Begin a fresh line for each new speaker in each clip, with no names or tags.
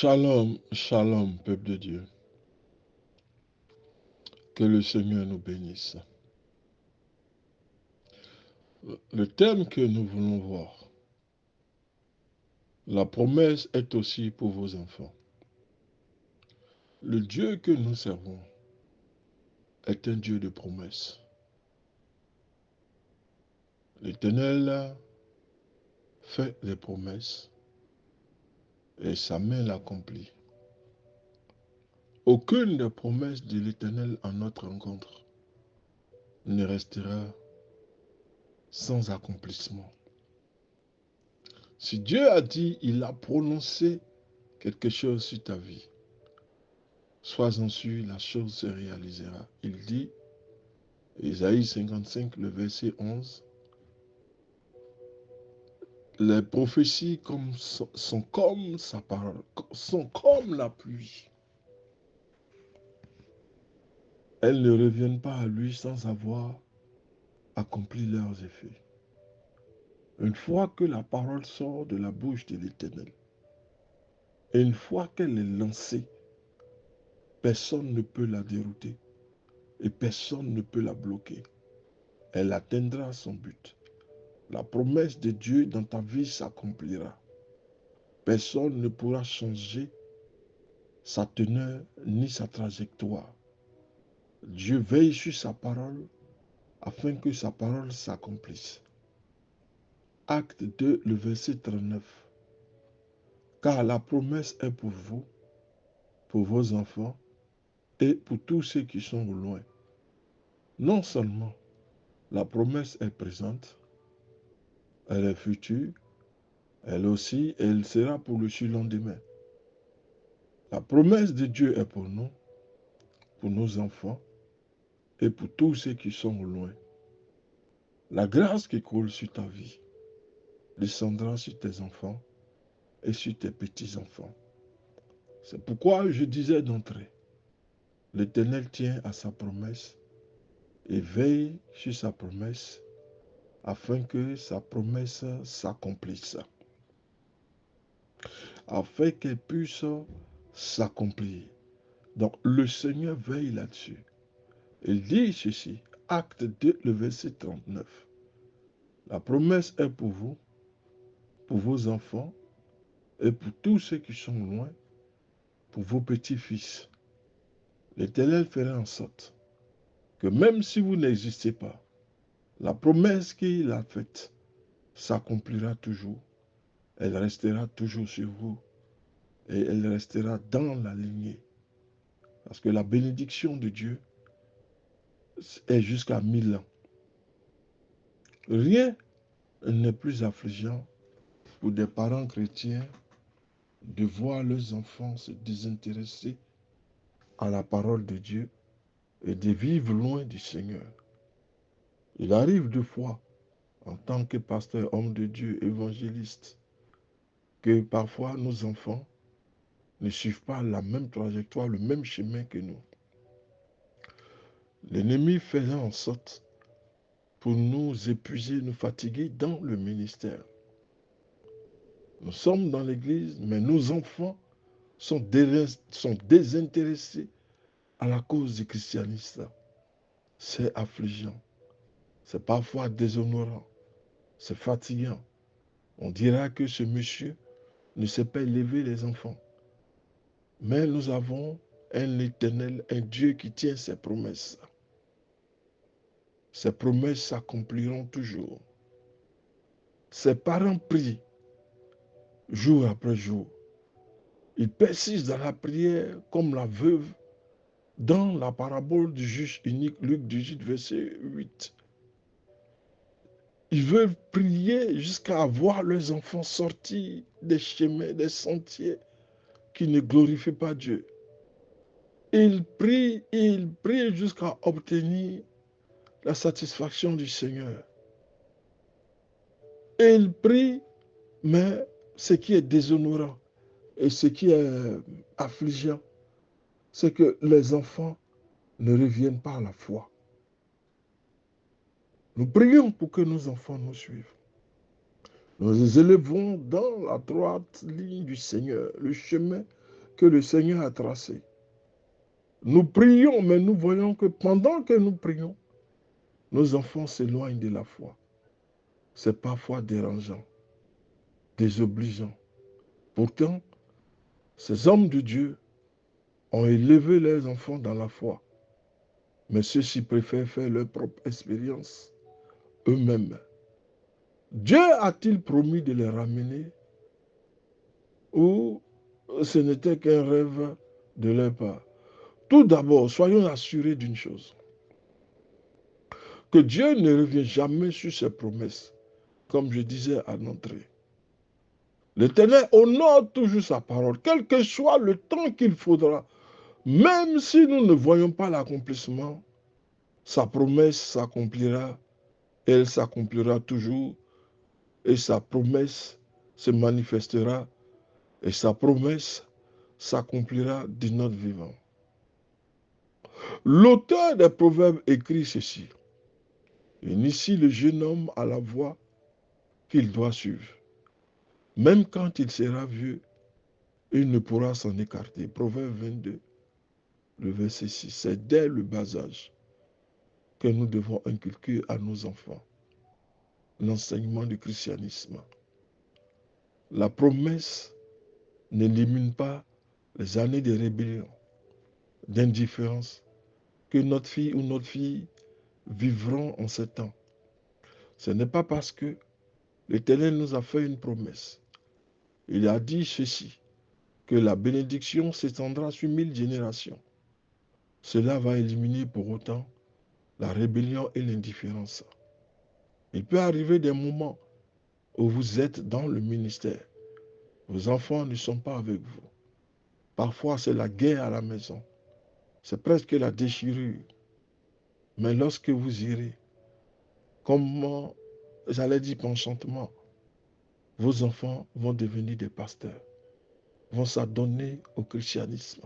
Shalom, shalom, peuple de Dieu. Que le Seigneur nous bénisse. Le thème que nous voulons voir, la promesse est aussi pour vos enfants. Le Dieu que nous servons est un Dieu de promesses. L'Éternel fait des promesses et sa main l'accomplit. Aucune des promesses de l'Éternel en notre rencontre ne restera sans accomplissement. Si Dieu a dit, il a prononcé quelque chose sur ta vie, sois-en sûr, la chose se réalisera. Il dit, Isaïe 55, le verset 11, les prophéties sont comme sa parole, sont comme la pluie. Elles ne reviennent pas à lui sans avoir accompli leurs effets. Une fois que la parole sort de la bouche de l'Éternel, et une fois qu'elle est lancée, personne ne peut la dérouter et personne ne peut la bloquer. Elle atteindra son but. La promesse de Dieu dans ta vie s'accomplira. Personne ne pourra changer sa teneur ni sa trajectoire. Dieu veille sur sa parole afin que sa parole s'accomplisse. Acte 2, le verset 39. Car la promesse est pour vous, pour vos enfants et pour tous ceux qui sont au loin. Non seulement la promesse est présente, elle est future, elle aussi, elle sera pour le surlendemain. La promesse de Dieu est pour nous, pour nos enfants et pour tous ceux qui sont au loin. La grâce qui coule sur ta vie descendra sur tes enfants et sur tes petits-enfants. C'est pourquoi je disais d'entrée, l'Éternel tient à sa promesse et veille sur sa promesse afin que sa promesse s'accomplisse. Afin qu'elle puisse s'accomplir. Donc le Seigneur veille là-dessus. Il dit ceci, acte 2, le verset 39. La promesse est pour vous, pour vos enfants et pour tous ceux qui sont loin, pour vos petits-fils. L'Éternel fera en sorte que même si vous n'existez pas, la promesse qu'il a faite s'accomplira toujours. Elle restera toujours sur vous et elle restera dans la lignée. Parce que la bénédiction de Dieu est jusqu'à 1000 ans. Rien n'est plus affligeant pour des parents chrétiens de voir leurs enfants se désintéresser à la parole de Dieu et de vivre loin du Seigneur. Il arrive deux fois, en tant que pasteur, homme de Dieu, évangéliste, que parfois nos enfants ne suivent pas la même trajectoire, le même chemin que nous. L'ennemi faisant en sorte pour nous épuiser, nous fatiguer dans le ministère. Nous sommes dans l'église, mais nos enfants sont désintéressés à la cause du christianisme. C'est affligeant. C'est parfois déshonorant. C'est fatigant. On dira que ce monsieur ne sait pas élever les enfants. Mais nous avons un Éternel, un Dieu qui tient ses promesses. Ses promesses s'accompliront toujours. Ses parents prient jour après jour. Ils persistent dans la prière comme la veuve dans la parabole du juge unique, Luc 18, verset 8. Ils veulent prier jusqu'à voir leurs enfants sortir des chemins, des sentiers qui ne glorifient pas Dieu. Ils prient jusqu'à obtenir la satisfaction du Seigneur. Et ils prient, mais ce qui est déshonorant et ce qui est affligeant, c'est que les enfants ne reviennent pas à la foi. Nous prions pour que nos enfants nous suivent. Nous les élevons dans la droite ligne du Seigneur, le chemin que le Seigneur a tracées. Nous prions, mais nous voyons que pendant que nous prions, nos enfants s'éloignent de la foi. C'est parfois dérangeant, désobligeant. Pourtant, ces hommes de Dieu ont élevé leurs enfants dans la foi. Mais ceux-ci préfèrent faire leur propre expérience eux-mêmes. Dieu a-t-il promis de les ramener ou ce n'était qu'un rêve de leur part? Tout d'abord, soyons assurés d'une chose, que Dieu ne revient jamais sur ses promesses, comme je disais à l'entrée. L'Éternel honore toujours sa parole, quel que soit le temps qu'il faudra. Même si nous ne voyons pas l'accomplissement, sa promesse s'accomplira, elle s'accomplira toujours, et sa promesse se manifestera, et sa promesse s'accomplira de notre vivant. L'auteur des Proverbes écrit ceci. Il initie le jeune homme à la voie qu'il doit suivre. Même quand il sera vieux, il ne pourra s'en écarter. Proverbe 22, le verset 6. C'est dès le bas âge que nous devons inculquer à nos enfants l'enseignement du christianisme. La promesse n'élimine pas les années de rébellion, d'indifférence que notre fille ou notre fille vivront en ces temps. Ce n'est pas parce que l'Éternel nous a fait une promesse. Il a dit ceci, que la bénédiction s'étendra sur 1000 générations. Cela va éliminer pour autant la rébellion et l'indifférence. Il peut arriver des moments où vous êtes dans le ministère. Vos enfants ne sont pas avec vous. Parfois, c'est la guerre à la maison. C'est presque la déchirure. Mais lorsque vous irez, comment, j'allais dire enchantement, vos enfants vont devenir des pasteurs, vont s'adonner au christianisme,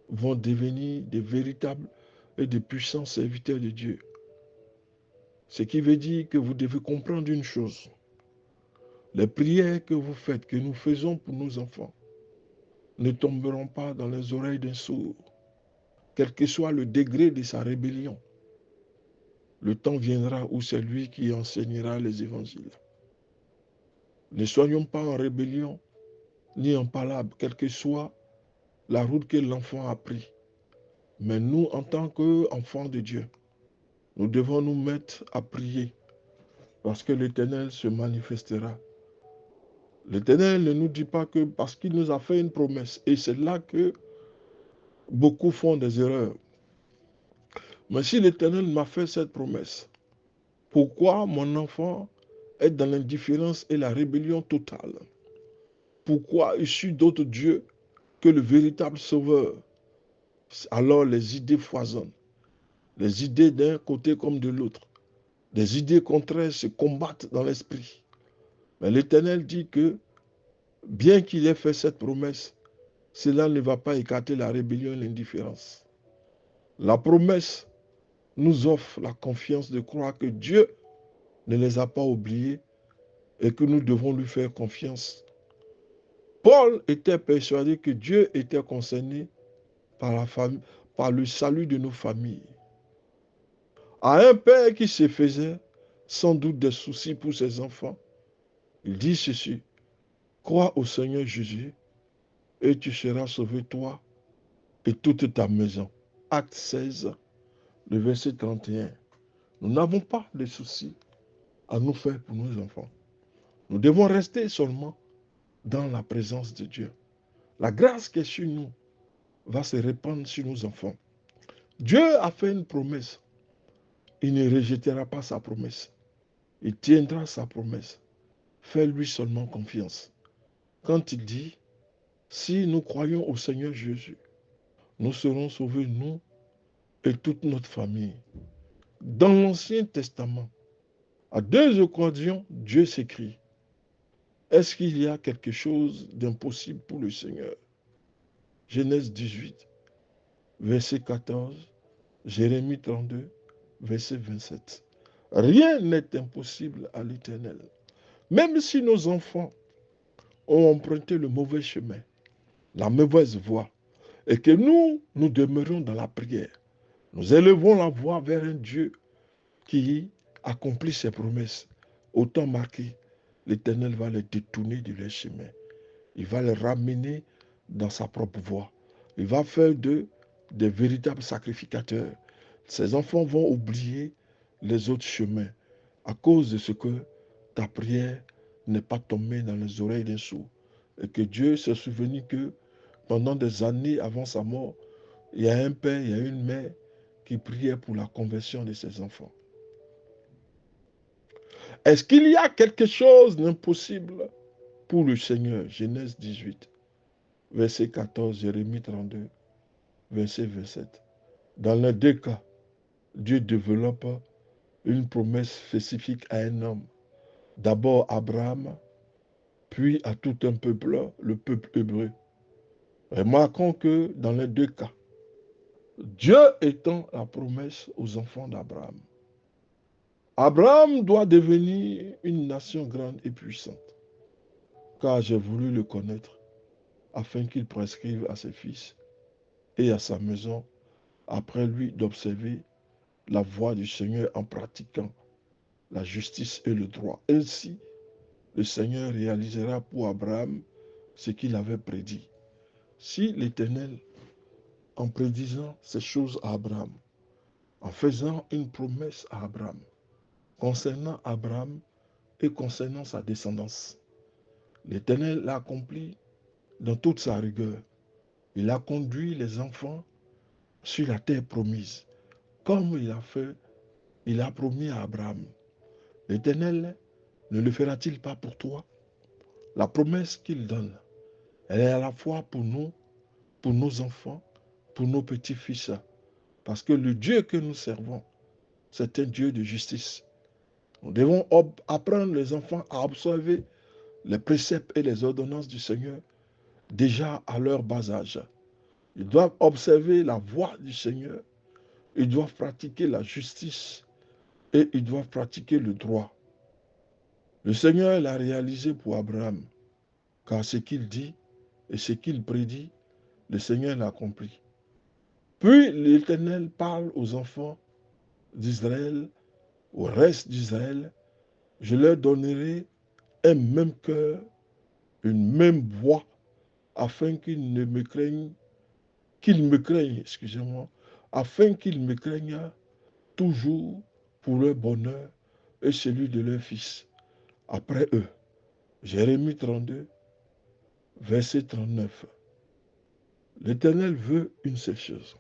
vont devenir des véritables et de puissants serviteurs de Dieu. Ce qui veut dire que vous devez comprendre une chose. Les prières que vous faites, que nous faisons pour nos enfants, ne tomberont pas dans les oreilles d'un sourd, quel que soit le degré de sa rébellion. Le temps viendra où c'est lui qui enseignera les évangiles. Ne soyons pas en rébellion, ni en palabre, quelle que soit la route que l'enfant a prise. Mais nous, en tant qu'enfants de Dieu, nous devons nous mettre à prier, parce que l'Éternel se manifestera. L'Éternel ne nous dit pas que parce qu'il nous a fait une promesse, et c'est là que beaucoup font des erreurs. Mais si l'Éternel m'a fait cette promesse, pourquoi mon enfant est dans l'indifférence et la rébellion totale? Pourquoi il suit d'autres dieux que le véritable sauveur? Alors les idées foisonnent. Les idées d'un côté comme de l'autre. Des idées contraires se combattent dans l'esprit. Mais l'Éternel dit que, bien qu'il ait fait cette promesse, cela ne va pas écarter la rébellion et l'indifférence. La promesse nous offre la confiance de croire que Dieu ne les a pas oubliés et que nous devons lui faire confiance. Paul était persuadé que Dieu était concerné par le salut de nos familles. À un père qui se faisait sans doute des soucis pour ses enfants, il dit ceci, crois au Seigneur Jésus et tu seras sauvé toi et toute ta maison. Acte 16, le verset 31. Nous n'avons pas de soucis à nous faire pour nos enfants. Nous devons rester seulement dans la présence de Dieu. La grâce qui est sur nous va se répandre sur nos enfants. Dieu a fait une promesse. Il ne rejettera pas sa promesse. Il tiendra sa promesse. Fais-lui seulement confiance. Quand il dit, si nous croyons au Seigneur Jésus, nous serons sauvés, nous et toute notre famille. Dans l'Ancien Testament, à 2 occasions, Dieu s'écrit, est-ce qu'il y a quelque chose d'impossible pour le Seigneur? Genèse 18, verset 14, Jérémie 32, verset 27. Rien n'est impossible à l'Éternel. Même si nos enfants ont emprunté le mauvais chemin, la mauvaise voie et que nous demeurions dans la prière. Nous élevons la voix vers un Dieu qui accomplit ses promesses. Au temps marqué, l'Éternel va les détourner de leur chemin. Il va les ramener dans sa propre voie. Il va faire d'eux des véritables sacrificateurs. Ces enfants vont oublier les autres chemins à cause de ce que ta prière n'est pas tombée dans les oreilles d'un sourd. Et que Dieu s'est souvenu que pendant des années avant sa mort, il y a un père, il y a une mère qui priait pour la conversion de ses enfants. Est-ce qu'il y a quelque chose d'impossible pour le Seigneur? Genèse 18, verset 14, Jérémie 32, verset 27. Dans les deux cas, Dieu développe une promesse spécifique à un homme. D'abord Abraham, puis à tout un peuple, le peuple hébreu. Remarquons que dans les deux cas, Dieu étend la promesse aux enfants d'Abraham. Abraham doit devenir une nation grande et puissante, car j'ai voulu le connaître, afin qu'il prescrive à ses fils et à sa maison, après lui, d'observer la voie du Seigneur en pratiquant la justice et le droit. Ainsi, le Seigneur réalisera pour Abraham ce qu'il avait prédit. Si l'Éternel, en prédisant ces choses à Abraham, en faisant une promesse à Abraham, concernant Abraham et concernant sa descendance, l'Éternel l'a accompli dans toute sa rigueur. Il a conduit les enfants sur la terre promise, comme il a promis à Abraham. L'Éternel ne le fera-t-il pas pour toi? La promesse qu'il donne, elle est à la fois pour nous, pour nos enfants, pour nos petits-fils. Parce que le Dieu que nous servons, c'est un Dieu de justice. Nous devons apprendre les enfants à observer les préceptes et les ordonnances du Seigneur déjà à leur bas âge. Ils doivent observer la voie du Seigneur. Ils doivent pratiquer la justice et ils doivent pratiquer le droit. Le Seigneur l'a réalisé pour Abraham, car ce qu'il dit et ce qu'il prédit, le Seigneur l'a accompli. Puis l'Éternel parle aux enfants d'Israël, au reste d'Israël, je leur donnerai un même cœur, une même voix, afin qu'ils me craignent, excusez-moi, afin qu'ils me craignent toujours pour leur bonheur et celui de leurs fils après eux. Jérémie 32, verset 39. L'Éternel veut une seule chose,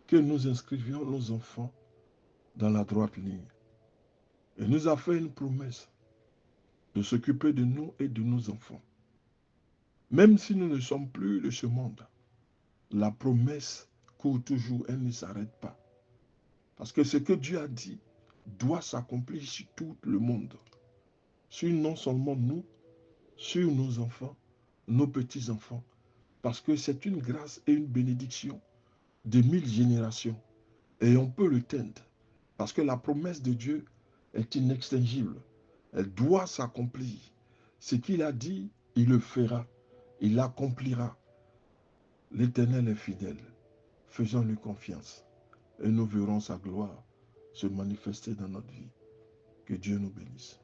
que nous inscrivions nos enfants dans la droite ligne. Il nous a fait une promesse de s'occuper de nous et de nos enfants. Même si nous ne sommes plus de ce monde, la promesse court toujours, elle ne s'arrête pas. Parce que ce que Dieu a dit doit s'accomplir sur tout le monde. Sur non seulement nous, sur nos enfants, nos petits-enfants. Parce que c'est une grâce et une bénédiction de 1000 générations. Et on peut le teindre. Parce que la promesse de Dieu est inextinguible. Elle doit s'accomplir. Ce qu'il a dit, il le fera. Il l'accomplira. L'Éternel est fidèle. Faisons-lui confiance. Et nous verrons sa gloire se manifester dans notre vie. Que Dieu nous bénisse.